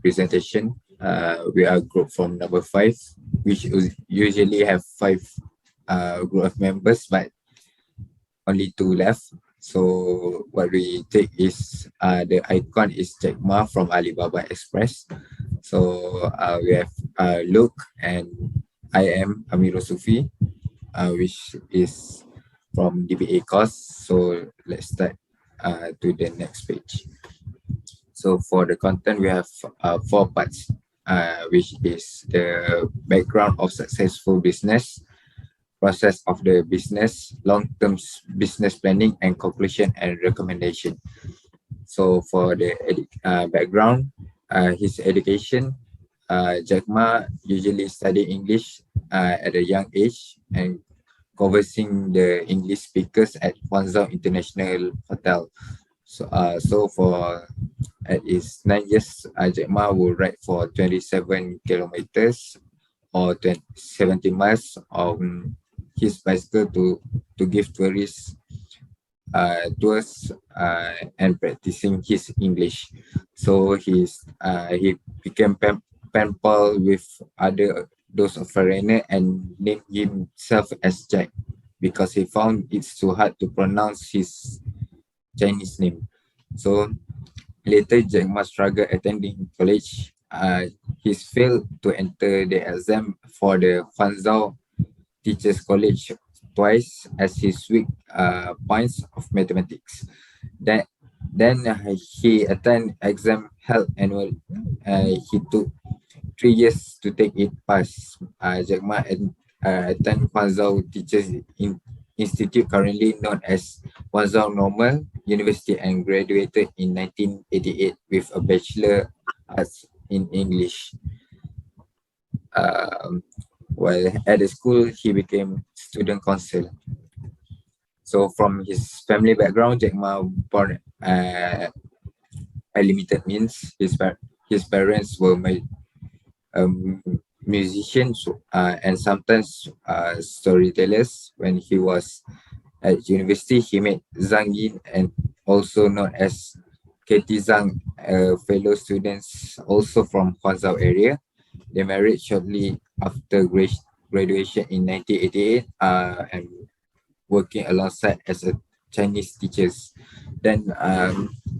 presentation. We are group from number 5, which usually have 5 group of members, but only 2 left. So what we take is the icon is Jack Ma from Alibaba Express. So we have Luke, and I am AMIRUL SUFI, which is from DBA course. So let's start to the next page. So for the content, we have 4 parts, which is the background of successful business, process of the business, long-term business planning, and conclusion and recommendation. So for the background, his education, Jack Ma usually study English at a young age and conversing the English speakers at Guangzhou International Hotel. So for at his 9 years, Jack Ma will ride for 27 kilometers or 70 miles on his bicycle to give tourists tours and practicing his English. So he became pen pal with those of foreigner and named himself as Jack because he found it's too hard to pronounce his Chinese name. So later, Jack Ma struggled attending college. He failed to enter the exam for the Guangzhou Teachers College twice as his weak points of mathematics. Then he attended exam held annual. He took 3 years to take it pass. Jack Ma attended Guangzhou Teachers Institute, currently known as Guangzhou Normal University, and graduated in 1988 with a Bachelor Arts in English. While at the school, he became student council. So from his family background, Jack Ma born a limited means. His parents were musicians and sometimes storytellers. When he was at university, he met Zhang Yin, and also known as Katie Zhang, fellow students also from Guangzhou area. They married shortly after graduation in 1988 and working alongside as a Chinese teachers. Then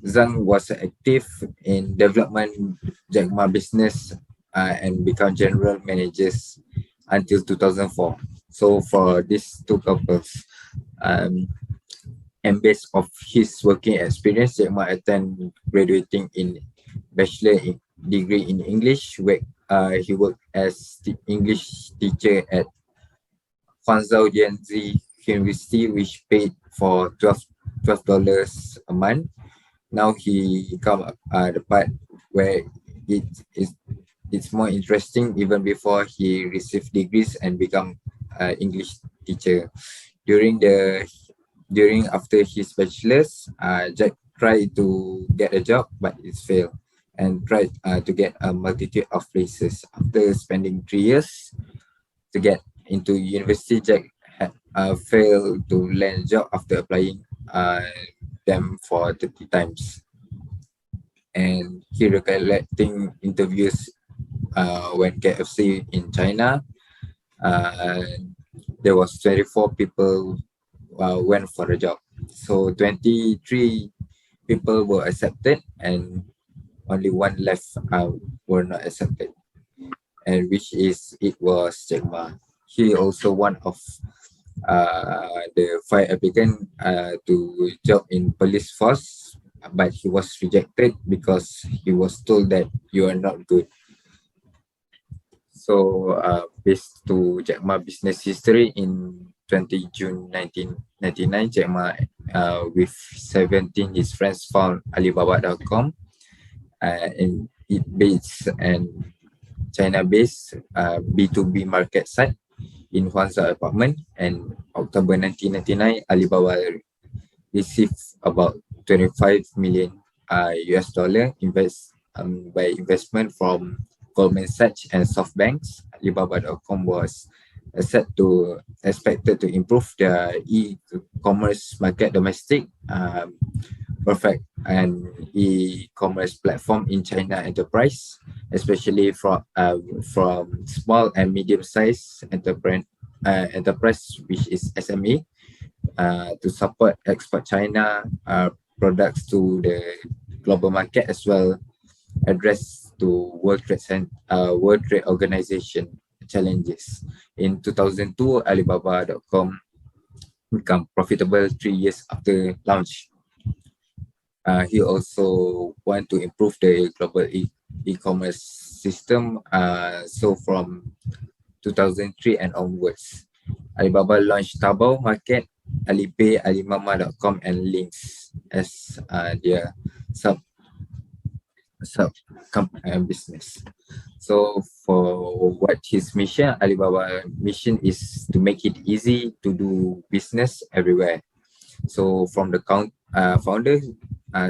Zhang was active in development Jack Ma business and become general managers until 2004. So for these 2 couples, and based of his working experience, Jack Ma attend graduating in bachelor degree in English, where he worked as the English teacher at Guangzhou Jianzi University, which paid for $12 a month. Now he come the part where it's more interesting even before he received degrees and become English teacher. After his bachelor's, Jack tried to get a job, but it failed, and tried to get a multitude of places. After spending 3 years to get into university, Jack failed to land a job after applying them for 30 times. And he recollecting interviews when KFC in China, there was 24 people went for a job. So 23 people were accepted and only 1 left were not accepted, and it was Jack Ma. He also one of the 5 applicants to job in police force, but he was rejected because he was told that you are not good. So based to Jack Ma business history, in 20 June 1999, Jack Ma with 17 his friends found Alibaba.com, and it based and China-based B2B market site in Guangzhou apartment. And October 1999, Alibaba received about 25 million US dollar by investment from Goldman Sachs and SoftBanks. Alibaba.com was expected to improve the e-commerce market domestic perfect an e-commerce platform in China enterprise, especially from small and medium-sized enterprise, which is SME, to support export China products to the global market, as well address to World Trade Organization challenges. In 2002, Alibaba.com become profitable 3 years after launch. He also want to improve the global e-commerce system. So from 2003 and onwards, Alibaba launched Taobao Market, Alipay, Alimama.com, and Links as their sub business. So for what his mission, Alibaba mission is to make it easy to do business everywhere. So from the founder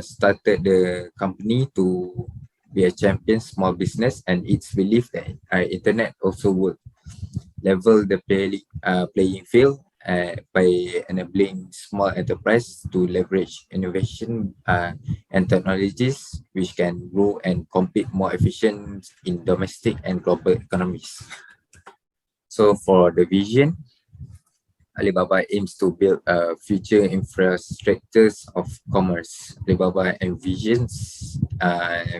started the company to be a champion small business, and it's believed that internet also would level the playing field by enabling small enterprise to leverage innovation and technologies which can grow and compete more efficient in domestic and global economies. So for the vision, Alibaba aims to build future infrastructures of commerce. Alibaba envisions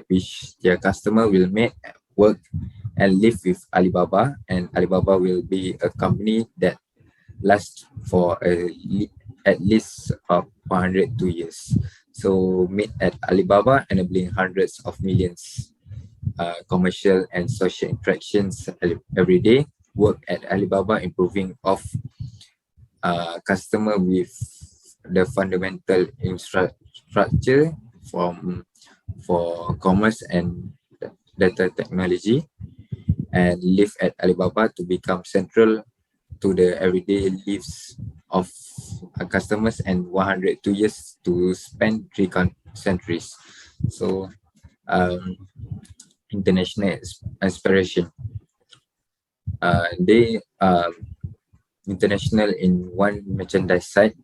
which their customer will make, work, and live with Alibaba, and Alibaba will be a company that lasts for at least 102 years. So meet at Alibaba, enabling hundreds of millions commercial and social interactions every day. Work at Alibaba, improving of customer with the fundamental infrastructure for commerce and data technology, and live at Alibaba to become central to the everyday lives of customers, and 102 years to spend 3 centuries. So international aspiration. They international in one merchandise site.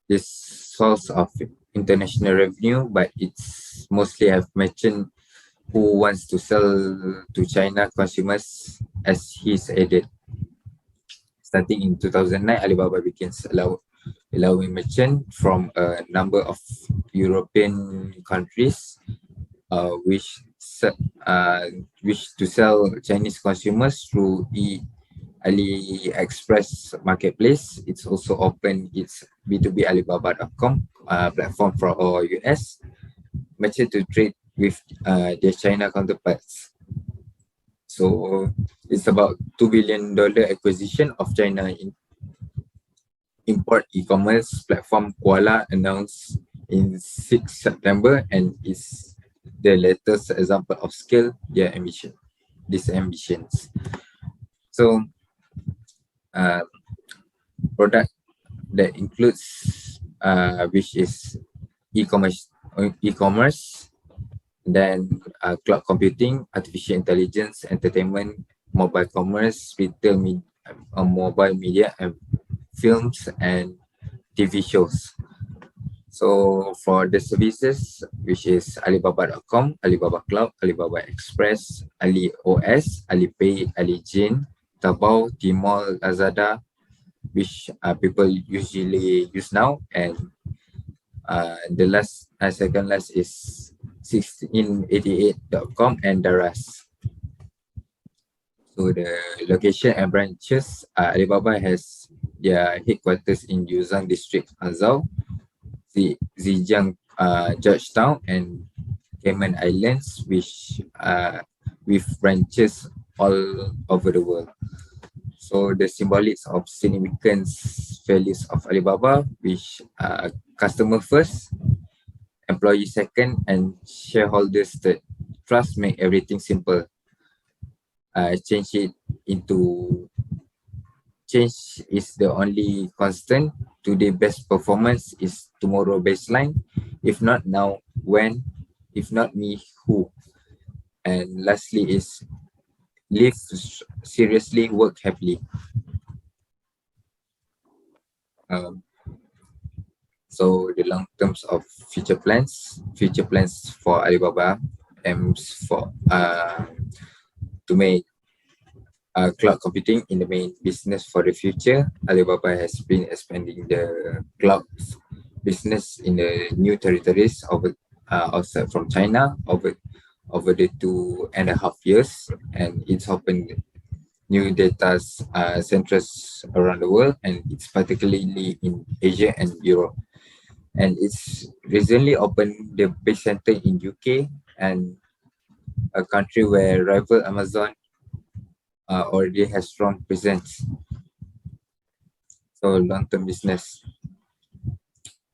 This source of international revenue, but it's mostly have merchant who wants to sell to China consumers, as he's added. Starting in 2009, Alibaba begins allowing merchant from a number of European countries wish to sell Chinese consumers through AliExpress marketplace. It's also opened its B2B Alibaba.com platform for all US merchant to trade with their China counterparts. So it's about $2 billion acquisition of China import e-commerce platform Kuala, announced in 6 September, and is the latest example of scale these ambitions. So product that includes which is e-commerce, then cloud computing, artificial intelligence, entertainment, mobile commerce, retail mobile media, and films and TV shows. So for the services, which is Alibaba.com, Alibaba Cloud, Alibaba Express, AliOS, Alipay, AliJane, Taobao, Tmall, Lazada, which people usually use now, and the second last is 1688.com and Daras. So the location and branches, Alibaba has their headquarters in Yuzhang District, Hangzhou, Zhejiang, Georgetown, and Cayman Islands, which with branches all over the world. So the symbolics of significance values of Alibaba, which customer first, employee second, and shareholders third. Trust make everything simple. Change is the only constant. Today best performance is tomorrow baseline. If not now, when? If not me, who? And lastly is live seriously, work happily. So the long terms of future plans for Alibaba aims for to make cloud computing in the main business for the future. Alibaba has been expanding the cloud business in the new territories outside from China over the 2.5 years, and it's opened new data centers around the world, and it's particularly in Asia and Europe. And it's recently opened the base center in UK, and a country where rival Amazon already has strong presence. So long-term business,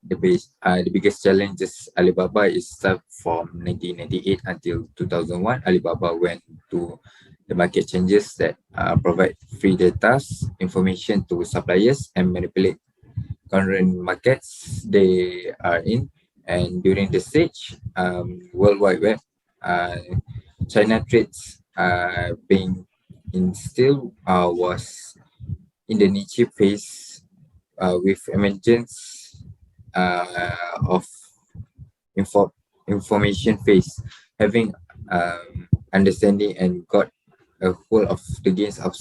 the biggest challenges Alibaba is that from 1998 until 2001, Alibaba went to the market changes that provide free data information to suppliers and manipulate current markets they are in. And during the stage, World Wide Web, China trades being instilled was in the niche phase with emergence of information phase, having understanding and got a hold of the gains of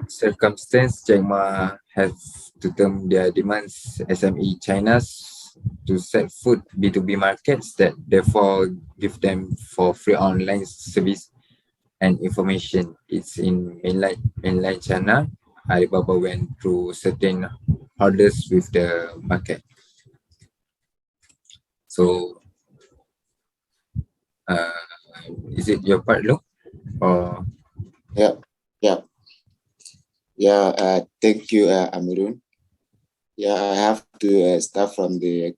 circumstance. Jack Ma have to term their demands SME China's to set foot B2B markets that therefore give them for free online service and information. It's in mainland China. Alibaba went through certain hurdles with the market. So, is it your part, Luke? Or Thank you, AMIRUL. I have to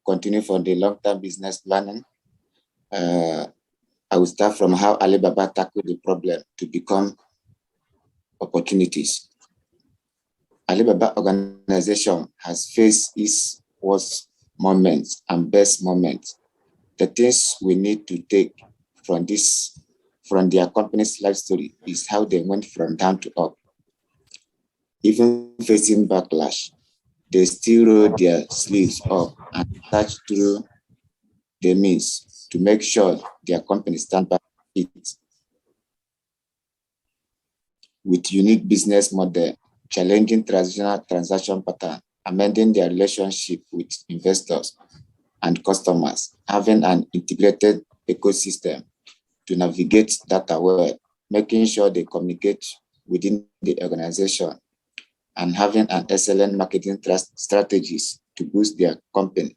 continue from the long-term business planning. I will start from how Alibaba tackled the problem to become opportunities. Alibaba organization has faced its worst moments and best moments. The things we need to take from their company's life story is how they went from down to up. Even facing backlash, they still rolled their sleeves up and searched through the means to make sure their company stand by it. With unique business model, challenging traditional transaction pattern, amending their relationship with investors and customers, having an integrated ecosystem to navigate data well, making sure they communicate within the organization, and having an excellent marketing strategies to boost their company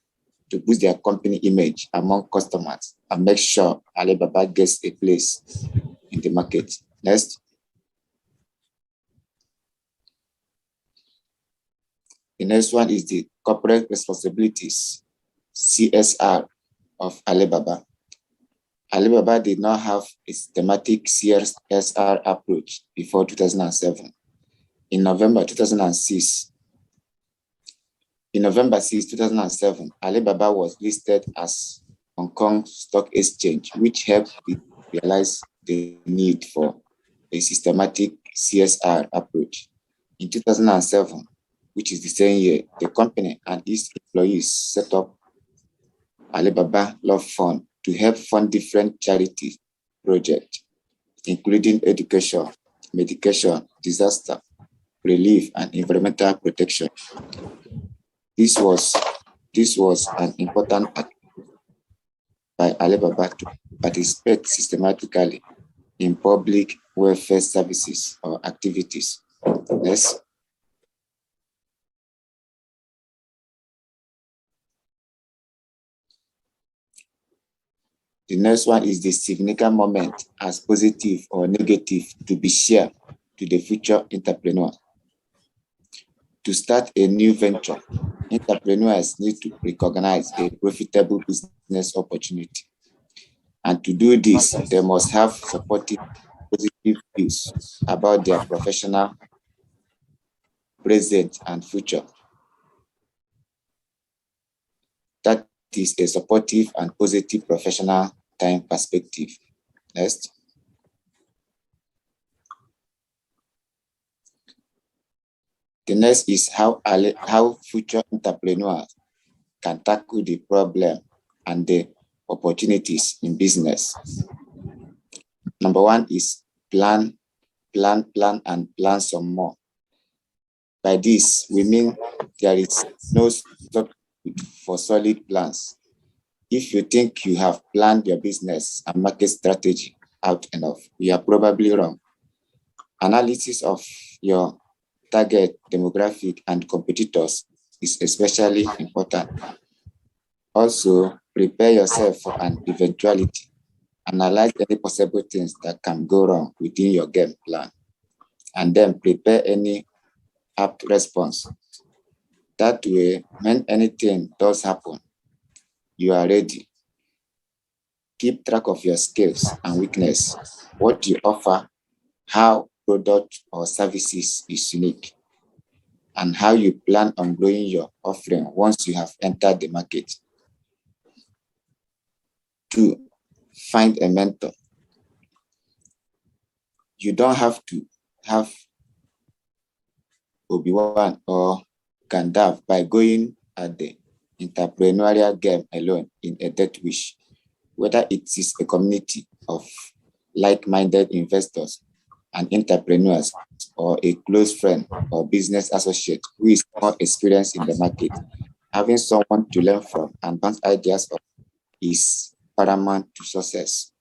image among customers and make sure Alibaba gets a place in the market. Next. The next one is the corporate responsibilities, CSR of Alibaba. Alibaba did not have a systematic CSR approach before 2007. In November 6, 2007, Alibaba was listed as Hong Kong Stock Exchange, which helped realize the need for a systematic CSR approach. In 2007, which is the same year, the company and its employees set up Alibaba Love Fund to help fund different charity projects, including education, medication, disaster relief, and environmental protection. This was an important act by Alibaba to participate systematically in public welfare services or activities. Next. The next one is the significant moment as positive or negative to be shared to the future entrepreneur. To start a new venture, entrepreneurs need to recognize a profitable business opportunity. And to do this, they must have supportive, positive views about their professional, present, and future. That is a supportive and positive professional time perspective. Next. The next is how future entrepreneurs can tackle the problem and the opportunities in business. Number one is plan, and plan some more. By this, we mean there is no substitute for solid plans. If you think you have planned your business and market strategy out enough, you are probably wrong. Analysis of your target demographic and competitors is especially important. Also, prepare yourself for an eventuality. Analyze any possible things that can go wrong within your game plan, and then prepare any apt response. That way, when anything does happen, you are ready. Keep track of your skills and weakness, what you offer, how product or services is unique, and how you plan on growing your offering once you have entered the market. 2, find a mentor. You don't have to have Obi-Wan or Gandalf by going at the entrepreneurial game alone in a death wish. Whether it is a community of like-minded investors and entrepreneurs, or a close friend or business associate who is more experienced in the market, having someone to learn from and bounce ideas of is paramount to success.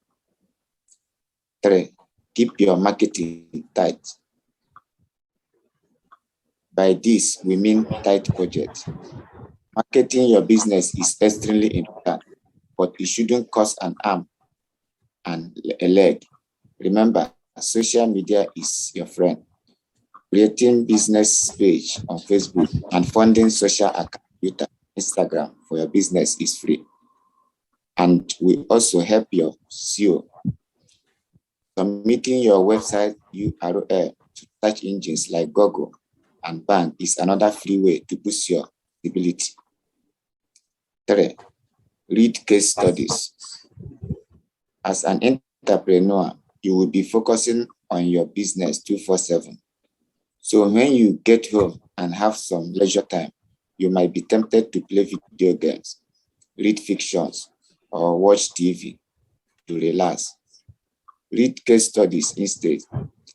3, keep your marketing tight. By this, we mean tight budget. Marketing your business is extremely important, but it shouldn't cost an arm and a leg. Remember, social media is your friend. Creating business page on Facebook and funding social account Twitter, Instagram for your business is free. And we also help your SEO. Submitting your website URL to search engines like Google and Bang is another free way to boost your visibility. 3, read case studies. As an entrepreneur, you will be focusing on your business 24/7. So when you get home and have some leisure time, you might be tempted to play video games, read fictions, or watch TV to relax. Read case studies instead.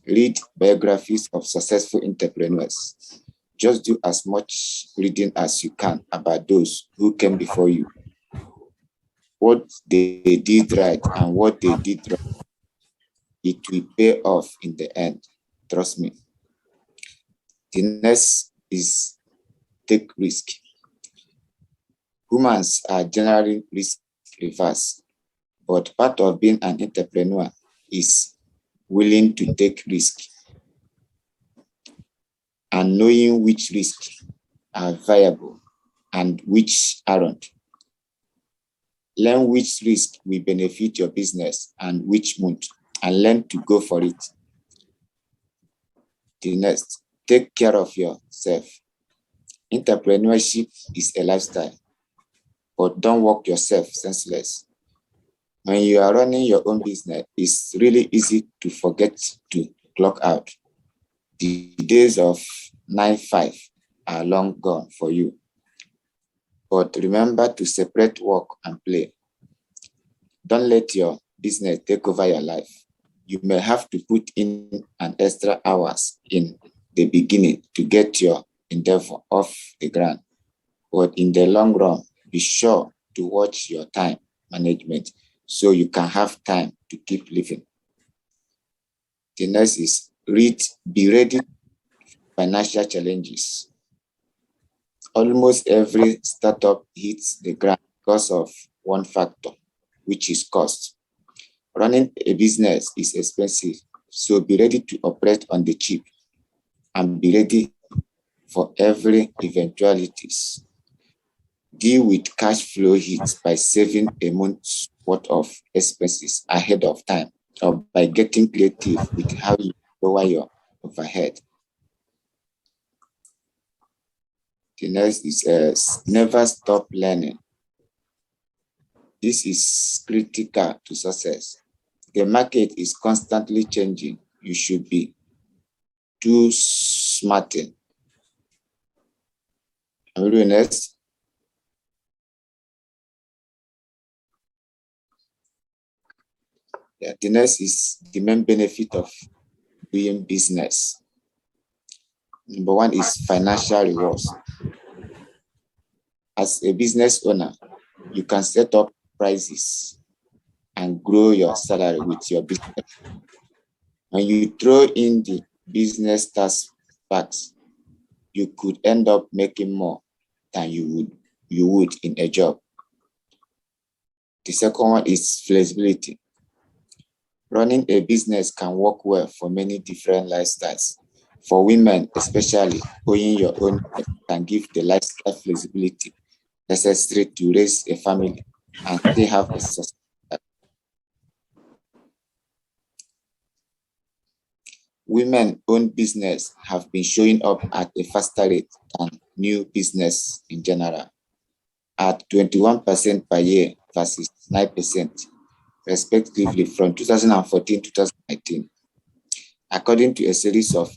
Read biographies of successful entrepreneurs. Just do as much reading as you can about those who came before you, what they did right and what they did wrong. It will pay off in the end, trust me. The next is take risk. Humans are generally risk averse, but part of being an entrepreneur is willing to take risk and knowing which risks are viable and which aren't. Learn which risk will benefit your business and which won't, and learn to go for it. The next, take care of yourself. Entrepreneurship is a lifestyle, but don't work yourself senseless. When you are running your own business, it's really easy to forget to clock out. The days of 9-5 are long gone for you. But remember to separate work and play. Don't let your business take over your life. You may have to put in an extra hours in the beginning to get your endeavor off the ground. But in the long run, be sure to watch your time management so you can have time to keep living. The next is be ready for financial challenges. Almost every startup hits the ground because of one factor, which is cost. Running a business is expensive, so be ready to operate on the cheap and be ready for every eventualities. Deal with cash flow hits by saving a month's worth of expenses ahead of time, or by getting creative with how you lower your overhead. The next is never stop learning. This is critical to success. The market is constantly changing. You should be too smarting. AMIRUL next. Yeah, the next is the main benefit of doing business. Number one is financial rewards. As a business owner, you can set up prices and grow your salary with your business. When you throw in the business tax packs, you could end up making more than you would in a job. The second one is flexibility. Running a business can work well for many different lifestyles. For women, especially, owning your own can give the lifestyle flexibility necessary to raise a family and still have a success. Women-owned business have been showing up at a faster rate than new business in general, at 21% per year versus 9%, respectively, from 2014 to 2019. According to a series of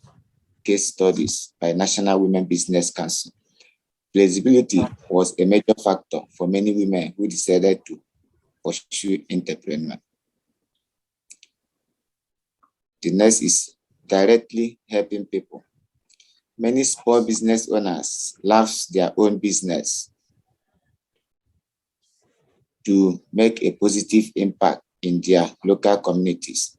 case studies by National Women Business Council, flexibility was a major factor for many women who decided to pursue entrepreneurship. The next is directly helping people. Many small business owners love their own business to make a positive impact in their local communities.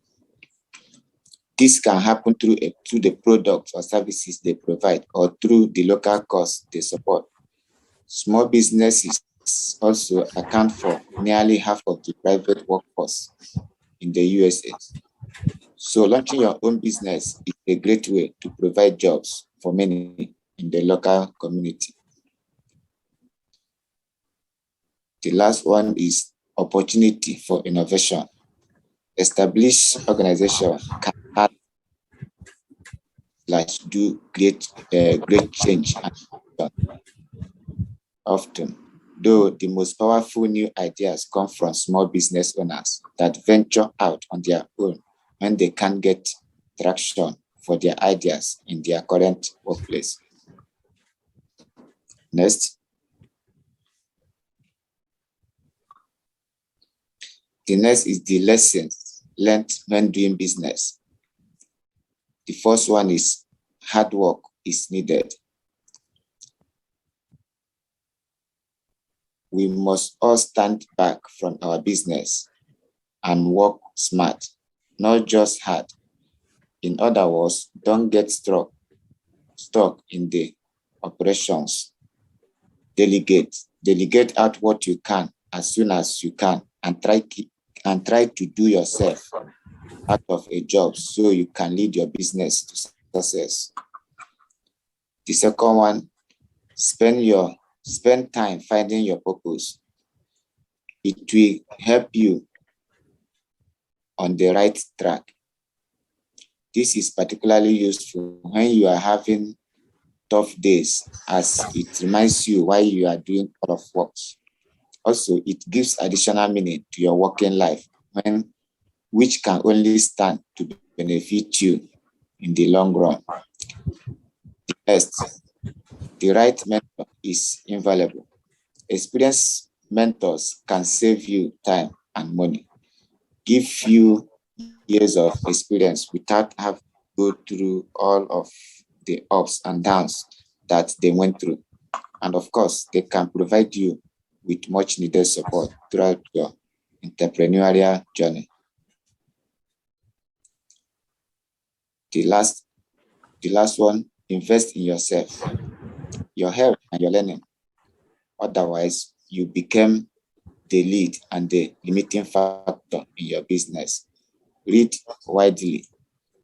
This can happen through the products or services they provide or through the local cause they support. Small businesses also account for nearly half of the private workforce in the USA. So launching your own business is a great way to provide jobs for many in the local community. The last one is opportunity for innovation. Established organizations can add do great change often, though the most powerful new ideas come from small business owners that venture out on their own when they can't get traction for their ideas in their current workplace. Next. The next is the lessons learned when doing business. The first one is hard work is needed. We must all stand back from our business and work smart, not just hard. In other words, don't get stuck in the operations. Delegate out what you can as soon as you can, and try to do yourself out of a job so you can lead your business to success. The second one, spend time finding your purpose. It will help you on the right track. This is particularly useful when you are having tough days, as it reminds you why you are doing a lot of work. Also, it gives additional meaning to your working life, which can only stand to benefit you in the long run. Next, the right mentor is invaluable. Experienced mentors can save you time and money, give you years of experience without having to go through all of the ups and downs that they went through. And of course, they can provide you with much needed support throughout your entrepreneurial journey. The last one, invest in yourself, your health and your learning. Otherwise, you become the lead and the limiting factor in your business. Read widely,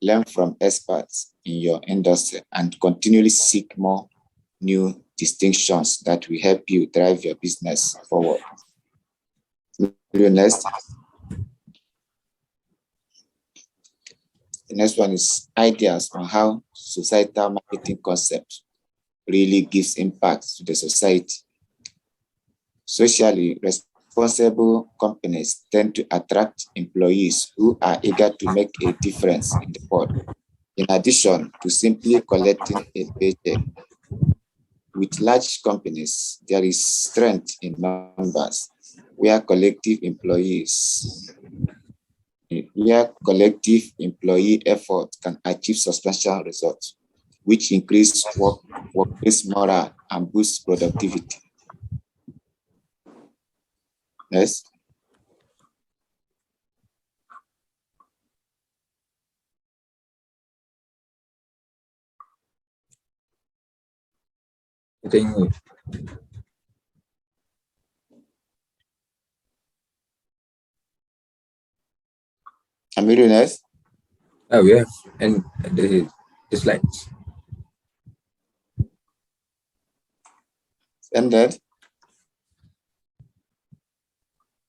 learn from experts in your industry, and continually seek more new distinctions that will help you drive your business forward. Next. The next one is ideas on how societal marketing concept really gives impact to the society. Socially responsible companies tend to attract employees who are eager to make a difference in the world, in addition to simply collecting a paycheck. with large companies, there is strength in numbers, where collective employee effort can achieve substantial results, which increase workplace morale and boost productivity. Yes. I think AMIRUL, yes. we have and the slides. Ended.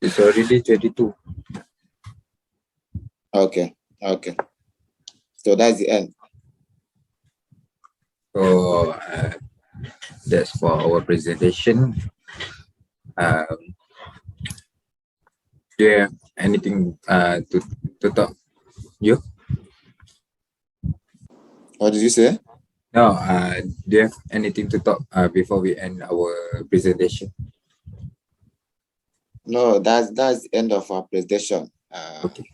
It's already 22. Okay. Okay. So that's the end. So that's for our presentation. Do you have anything to talk? You? What did you say? No, do you have anything to talk before we end our presentation? No, that's the end of our presentation. Okay.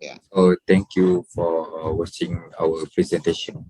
Yeah. So thank you for watching our presentation.